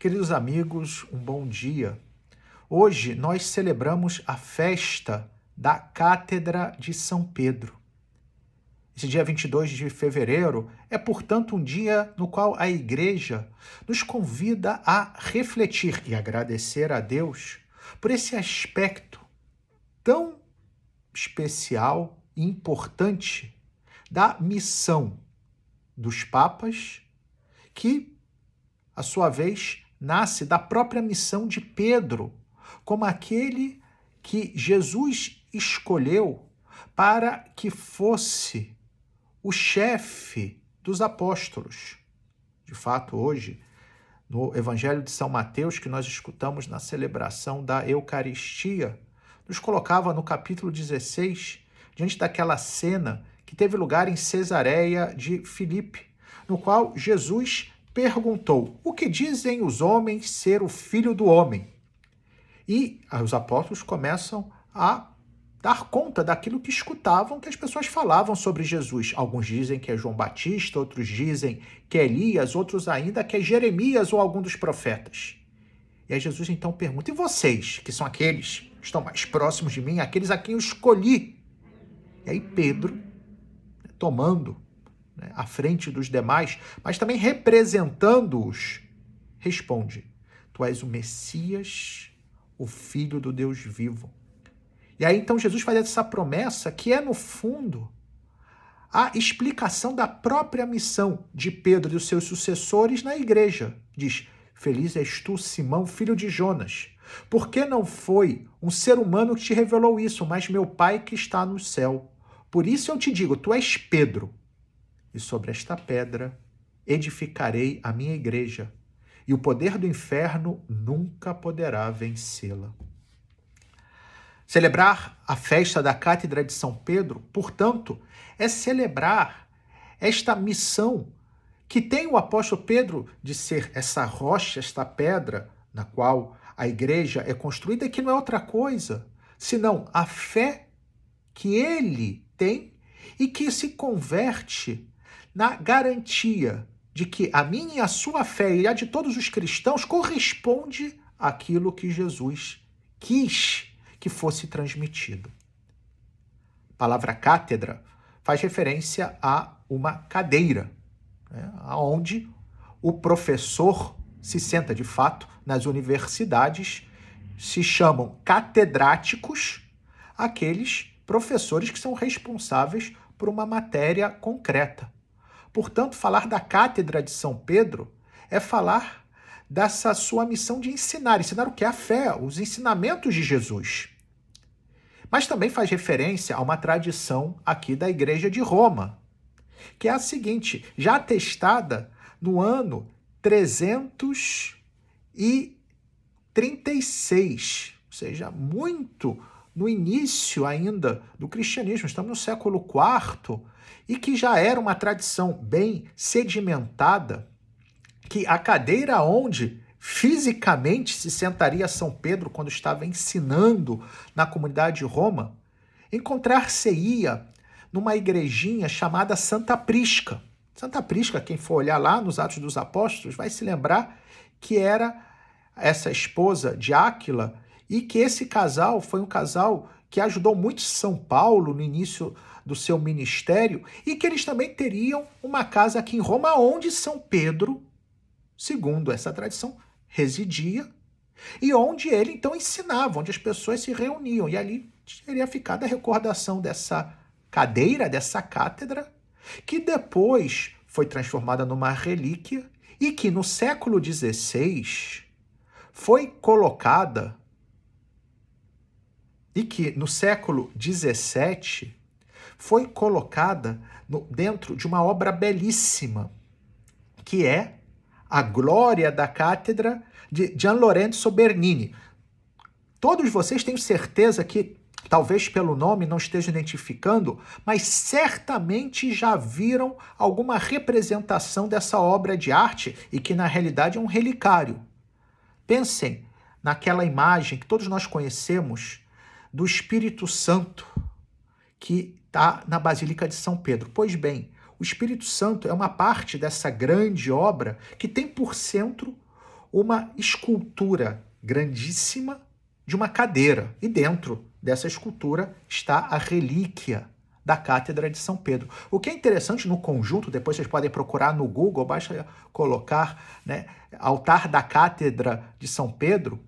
Queridos amigos, um bom dia. Hoje nós celebramos a festa da Cátedra de São Pedro. Esse dia 22 de fevereiro é, portanto, um dia no qual a Igreja nos convida a refletir e agradecer a Deus por esse aspecto tão especial e importante da missão dos papas, que, a sua vez, nasce da própria missão de Pedro, como aquele que Jesus escolheu para que fosse o chefe dos apóstolos. De fato, hoje, no Evangelho de São Mateus, que nós escutamos na celebração da Eucaristia, nos colocava no capítulo 16, diante daquela cena que teve lugar em Cesareia de Filipe, no qual Jesus perguntou: o que dizem os homens ser o Filho do Homem? E os apóstolos começam a dar conta daquilo que escutavam, que as pessoas falavam sobre Jesus. Alguns dizem que é João Batista, outros dizem que é Elias, outros ainda que é Jeremias ou algum dos profetas. E aí Jesus então pergunta: e vocês, que são aqueles que estão mais próximos de mim, aqueles a quem eu escolhi? E aí Pedro, tomando à frente dos demais, mas também representando-os, responde: tu és o Messias, o Filho do Deus vivo. E aí então Jesus faz essa promessa que é, no fundo, a explicação da própria missão de Pedro e dos seus sucessores na igreja. Diz: feliz és tu, Simão, filho de Jonas, porque não foi um ser humano que te revelou isso, mas meu Pai que está no céu. Por isso eu te digo, tu és Pedro, e sobre esta pedra edificarei a minha igreja, e o poder do inferno nunca poderá vencê-la. Celebrar a festa da Cátedra de São Pedro, portanto, é celebrar esta missão que tem o apóstolo Pedro de ser essa rocha, esta pedra na qual a igreja é construída, que não é outra coisa senão a fé que ele tem e que se converte na garantia de que a minha e a sua fé e a de todos os cristãos corresponde àquilo que Jesus quis que fosse transmitido. A palavra cátedra faz referência a uma cadeira, onde o professor se senta. De fato, nas universidades se chamam catedráticos aqueles professores que são responsáveis por uma matéria concreta. Portanto, falar da Cátedra de São Pedro é falar dessa sua missão de ensinar o que é a fé, os ensinamentos de Jesus. Mas também faz referência a uma tradição aqui da Igreja de Roma, que é a seguinte, já atestada no ano 336, ou seja, muito no início ainda do cristianismo. Estamos no século IV, e que já era uma tradição bem sedimentada, que a cadeira onde fisicamente se sentaria São Pedro quando estava ensinando na comunidade de Roma, encontrar-se-ia numa igrejinha chamada Santa Prisca. Santa Prisca, quem for olhar lá nos Atos dos Apóstolos, vai se lembrar que era essa esposa de Áquila, e que esse casal foi um casal que ajudou muito São Paulo no início do seu ministério, e que eles também teriam uma casa aqui em Roma, onde São Pedro, segundo essa tradição, residia, e onde ele então ensinava, onde as pessoas se reuniam, e ali teria ficado a recordação dessa cadeira, dessa cátedra, que depois foi transformada numa relíquia e que no século XVI foi colocada, e que no século XVII foi colocada dentro de uma obra belíssima, que é A Glória da Cátedra, de Gian Lorenzo Bernini. Todos vocês têm certeza que, talvez pelo nome não estejam identificando, mas certamente já viram alguma representação dessa obra de arte, e que na realidade é um relicário. Pensem naquela imagem que todos nós conhecemos do Espírito Santo, que está na Basílica de São Pedro. Pois bem, o Espírito Santo é uma parte dessa grande obra que tem por centro uma escultura grandíssima de uma cadeira. E dentro dessa escultura está a relíquia da Cátedra de São Pedro. O que é interessante no conjunto, depois vocês podem procurar no Google, basta colocar, né, altar da Cátedra de São Pedro,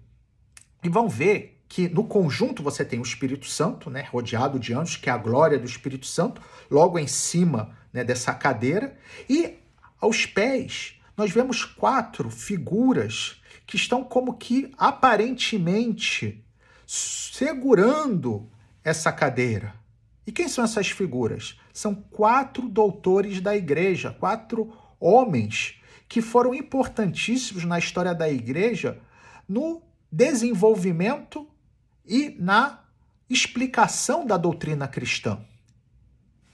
e vão ver que no conjunto você tem o Espírito Santo, né, rodeado de anjos, que é a glória do Espírito Santo, logo em cima, né, dessa cadeira, e aos pés nós vemos 4 figuras que estão como que aparentemente segurando essa cadeira. E quem são essas figuras? São 4 doutores da igreja, 4 homens que foram importantíssimos na história da igreja no desenvolvimento e na explicação da doutrina cristã.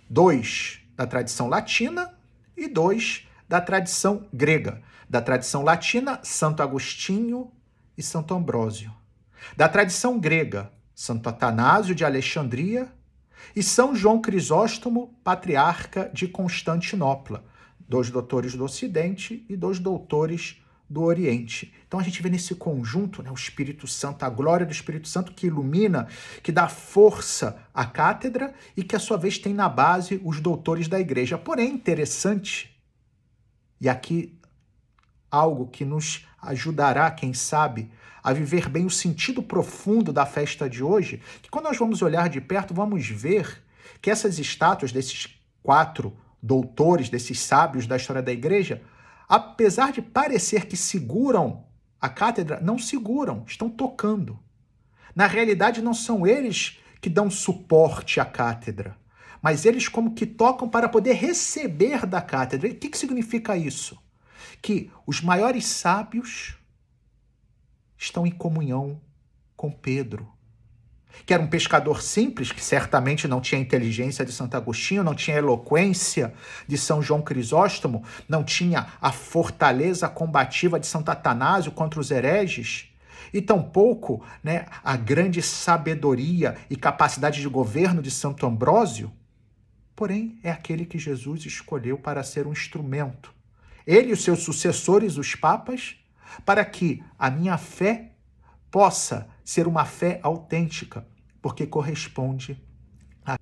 2 da tradição latina e 2 da tradição grega. Da tradição latina, Santo Agostinho e Santo Ambrósio. Da tradição grega, Santo Atanásio de Alexandria e São João Crisóstomo, patriarca de Constantinopla, 2 doutores do Ocidente e 2 doutores do Oriente. Então a gente vê nesse conjunto, né, o Espírito Santo, a glória do Espírito Santo que ilumina, que dá força à cátedra e que, à sua vez, tem na base os doutores da igreja. Porém, interessante, e aqui algo que nos ajudará, quem sabe, a viver bem o sentido profundo da festa de hoje, que quando nós vamos olhar de perto, vamos ver que essas estátuas desses 4 doutores, desses sábios da história da igreja, apesar de parecer que seguram a cátedra, não seguram, estão tocando. Na realidade, não são eles que dão suporte à cátedra, mas eles como que tocam para poder receber da cátedra. E o que significa isso? Que os maiores sábios estão em comunhão com Pedro, que era um pescador simples, que certamente não tinha a inteligência de Santo Agostinho, não tinha a eloquência de São João Crisóstomo, não tinha a fortaleza combativa de Santo Atanásio contra os hereges, e tampouco, né, a grande sabedoria e capacidade de governo de Santo Ambrósio. Porém, é aquele que Jesus escolheu para ser um instrumento. Ele e os seus sucessores, os papas, para que a minha fé possa ser uma fé autêntica, porque corresponde a...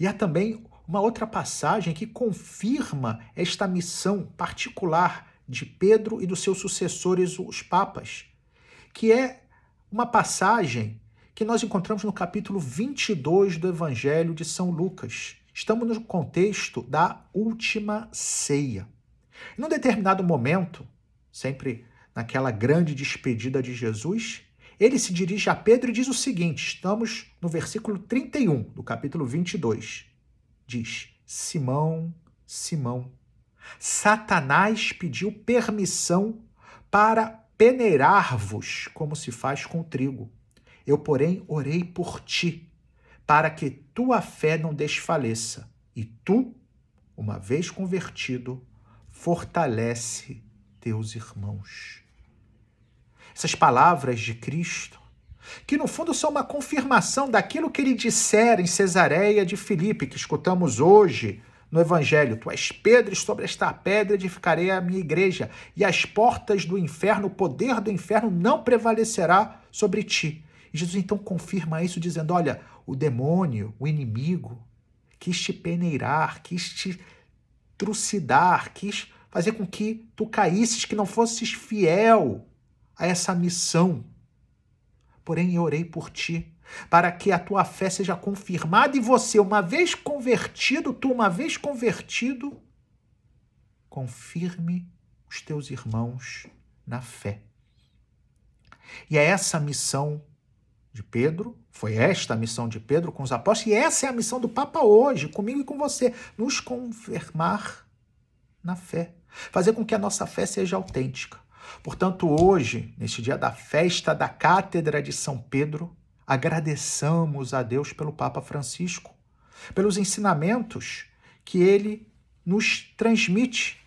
E há também uma outra passagem que confirma esta missão particular de Pedro e dos seus sucessores, os papas, que é uma passagem que nós encontramos no capítulo 22 do Evangelho de São Lucas. Estamos no contexto da última ceia. Num determinado momento, sempre naquela grande despedida de Jesus, ele se dirige a Pedro e diz o seguinte, estamos no versículo 31 do capítulo 22. Diz, Simão, Simão, Satanás pediu permissão para peneirar-vos, como se faz com o trigo. Eu, porém, orei por ti, para que tua fé não desfaleça. E tu, uma vez convertido, fortalece teus irmãos. Essas palavras de Cristo, que no fundo são uma confirmação daquilo que ele dissera em Cesareia de Filipe, que escutamos hoje no Evangelho. Tu és Pedro, e sobre esta pedra edificarei a minha igreja, e as portas do inferno, o poder do inferno não prevalecerá sobre ti. E Jesus então confirma isso dizendo, olha, o demônio, o inimigo, quis te peneirar, quis te trucidar, quis fazer com que tu caísses, que não fosses fiel a essa missão. Porém, eu orei por ti, para que a tua fé seja confirmada e você, uma vez convertido, confirme os teus irmãos na fé. E é essa a missão de Pedro, foi esta a missão de Pedro com os apóstolos, e essa é a missão do Papa hoje, comigo e com você, nos confirmar na fé, fazer com que a nossa fé seja autêntica. Portanto, hoje, neste dia da festa da Cátedra de São Pedro, agradeçamos a Deus pelo Papa Francisco, pelos ensinamentos que ele nos transmite.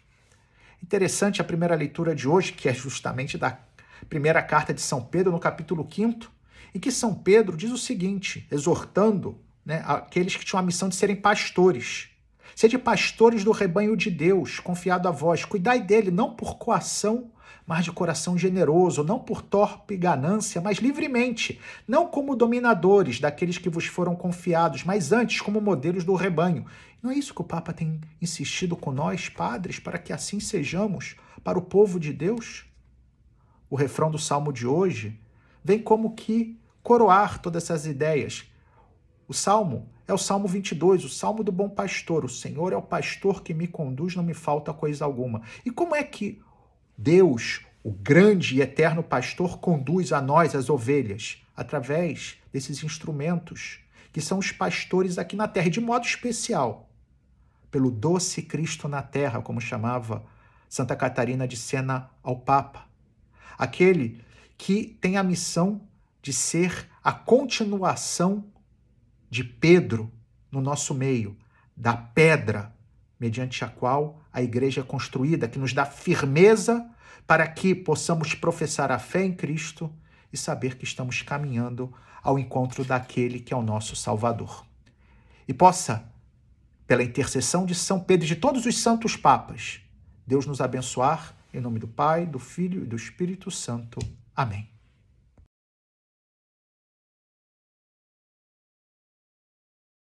Interessante a primeira leitura de hoje, que é justamente da primeira carta de São Pedro, no capítulo 5º, em que São Pedro diz o seguinte, exortando, né, aqueles que tinham a missão de serem pastores. Sede pastores do rebanho de Deus, confiado a vós, cuidai dele, não por coação, mas de coração generoso, não por torpe ganância, mas livremente, não como dominadores daqueles que vos foram confiados, mas antes como modelos do rebanho. Não é isso que o Papa tem insistido com nós, padres, para que assim sejamos para o povo de Deus? O refrão do salmo de hoje vem como que coroar todas essas ideias. O salmo é o Salmo 22, o Salmo do Bom Pastor. O Senhor é o pastor que me conduz, não me falta coisa alguma. E como é que Deus, o grande e eterno pastor, conduz a nós, as ovelhas? Através desses instrumentos, que são os pastores aqui na terra, e de modo especial, pelo doce Cristo na terra, como chamava Santa Catarina de Sena ao Papa. Aquele que tem a missão de ser a continuação de Pedro no nosso meio, da pedra mediante a qual a igreja é construída, que nos dá firmeza para que possamos professar a fé em Cristo e saber que estamos caminhando ao encontro daquele que é o nosso Salvador. E possa, pela intercessão de São Pedro e de todos os santos papas, Deus nos abençoar, em nome do Pai, do Filho e do Espírito Santo. Amém.